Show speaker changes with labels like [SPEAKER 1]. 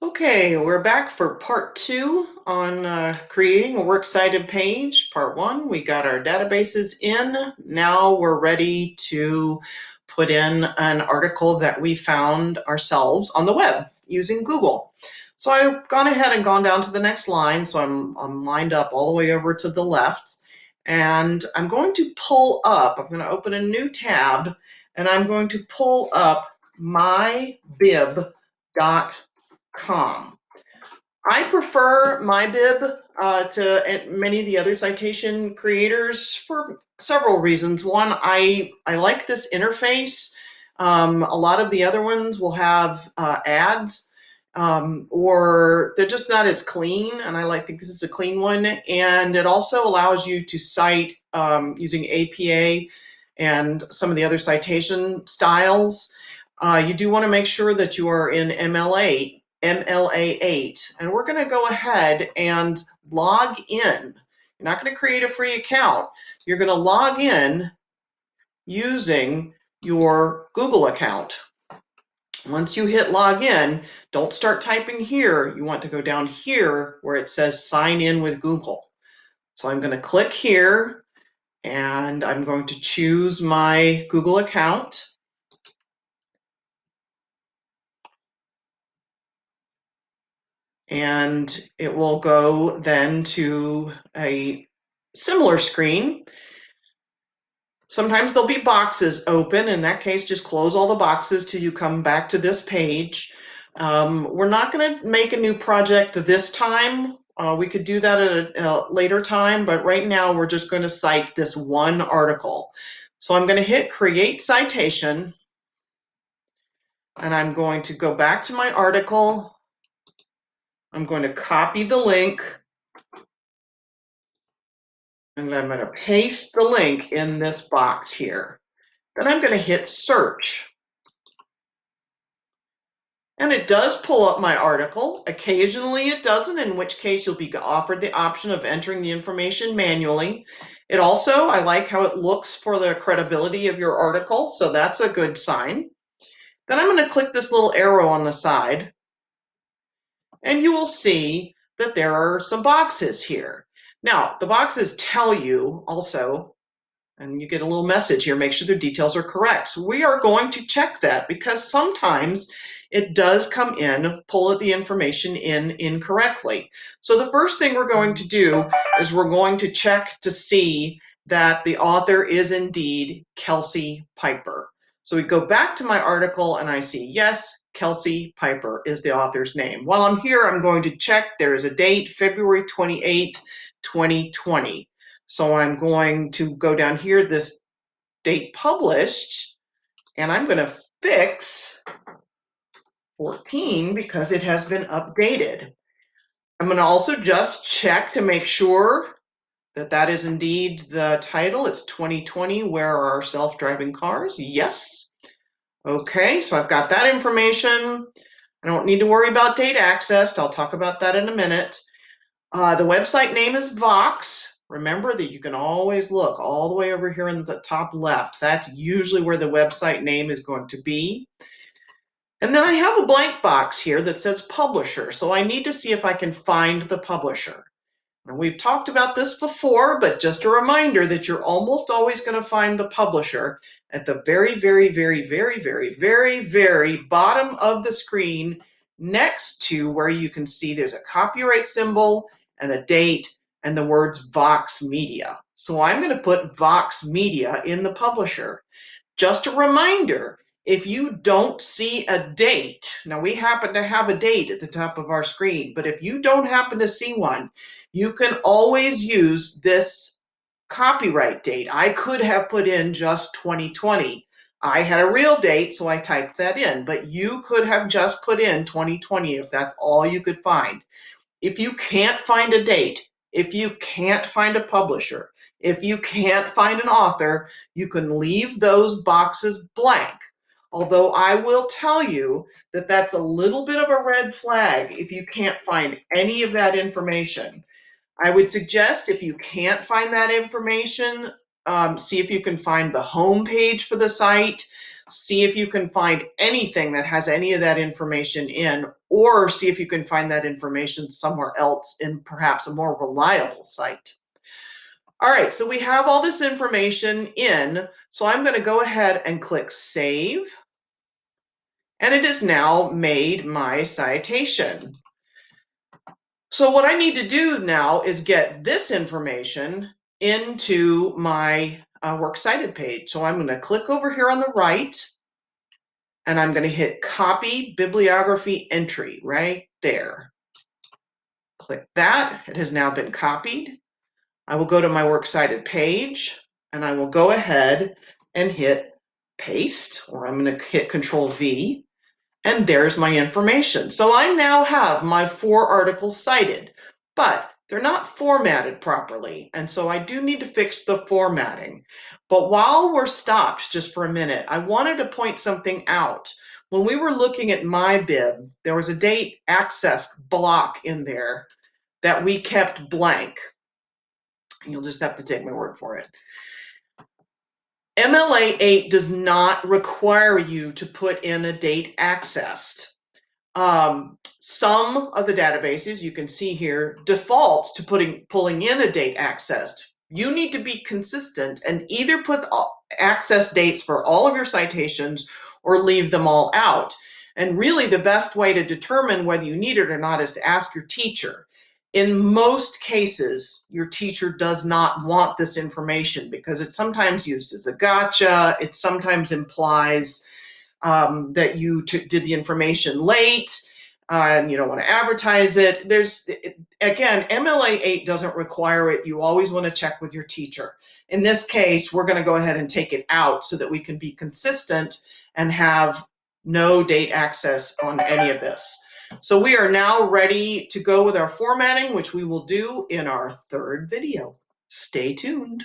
[SPEAKER 1] Okay, we're back for part two on creating a works cited page. Part one, we got our databases in. Now we're ready to put in an article that we found ourselves on the web using Google. So I've gone ahead and gone down to the next line. So I'm lined up all the way over to the left. And I'm going to pull up, I'm going to open a new tab, and I'm going to pull up mybib.com. I prefer MyBib to many of the other citation creators for several reasons. One, I like this interface. A lot of the other ones will have ads, or they're just not as clean, and I like this is a clean one. And it also allows you to cite using APA and some of the other citation styles. You do want to make sure that you are in MLA 8, and we're going to go ahead and log in. You're not going to create a free account. You're going to log in using your Google account. Once you hit log in, don't start typing here. You want to go down here where it says sign in with Google. So I'm going to click here, and I'm going to choose my Google account. And it will go then to a similar screen. Sometimes there'll be boxes open. In that case, just close all the boxes till you come back to this page. We're not going to make a new project this time. We could do that at a later time, but right now we're just going to cite this one article. So I'm going to hit Create Citation, and I'm going to go back to my article. I'm going to copy the link, and I'm going to paste the link in this box here. Then I'm going to hit Search. And it does pull up my article. Occasionally it doesn't, in which case you'll be offered the option of entering the information manually. It also, I like how it looks for the credibility of your article, so that's a good sign. Then I'm going to click this little arrow on the side, and you will see that there are some boxes here. Now, the boxes tell you also, and you get a little message here, make sure the details are correct. So we are going to check that because sometimes it does come in, pull the information in incorrectly. So the first thing we're going to do is we're going to check to see that the author is indeed Kelsey Piper. So we go back to my article and I see, yes, Kelsey Piper is the author's name. While I'm here, I'm going to check there is a date, February 28th, 2020. So I'm going to go down here, this date published, and I'm going to fix 14 because it has been updated. I'm going to also just check to make sure that that is indeed the title. It's 2020, Where Are Our Self-Driving Cars? Yes. Okay, so I've got that information. I don't need to worry about date accessed. I'll talk about that in a minute. The website name is Vox. Remember that you can always look all the way over here in the top left. That's usually where the website name is going to be. And then I have a blank box here that says publisher. So I need to see if I can find the publisher. And we've talked about this before, but just a reminder that you're almost always going to find the publisher at the very, very, very, very, very, very, very bottom of the screen next to where you can see there's a copyright symbol and a date and the words Vox Media. So I'm going to put Vox Media in the publisher. Just a reminder, if you don't see a date, now we happen to have a date at the top of our screen, but if you don't happen to see one, you can always use this copyright date. I could have put in just 2020. I had a real date, so I typed that in, but you could have just put in 2020 if that's all you could find. If you can't find a date, if you can't find a publisher, if you can't find an author, you can leave those boxes blank. Although I will tell you that that's a little bit of a red flag if you can't find any of that information. I would suggest if you can't find that information, see if you can find the home page for the site. see if you can find anything that has any of that information in, or see if you can find that information somewhere else in perhaps a more reliable site. All right, so we have all this information in, so I'm going to go ahead and click Save, and it has now made my citation. So what I need to do now is get this information into my Works Cited page. So I'm going to click over here on the right, and I'm going to hit Copy Bibliography Entry right there. Click that. It has now been copied. I will go to my Works Cited page, and I will go ahead and hit Paste, or I'm going to hit Control V, and there's my information. So I now have my 4 articles cited, but they're not formatted properly, and so I do need to fix the formatting. But while we're stopped just for a minute, I wanted to point something out. When we were looking at MyBib, there was a date access block in there that we kept blank. You'll just have to take my word for it. MLA 8 does not require you to put in a date accessed. Some of the databases you can see here default to pulling in a date accessed. You need to be consistent and either put access dates for all of your citations or leave them all out. And really the best way to determine whether you need it or not is to ask your teacher. In most cases, your teacher does not want this information because it's sometimes used as a gotcha. It sometimes implies that you did the information late and you don't want to advertise it. Again, MLA 8 doesn't require it. You always want to check with your teacher. In this case, we're going to go ahead and take it out so that we can be consistent and have no date access on any of this. So we are now ready to go with our formatting, which we will do in our 3rd video. Stay tuned.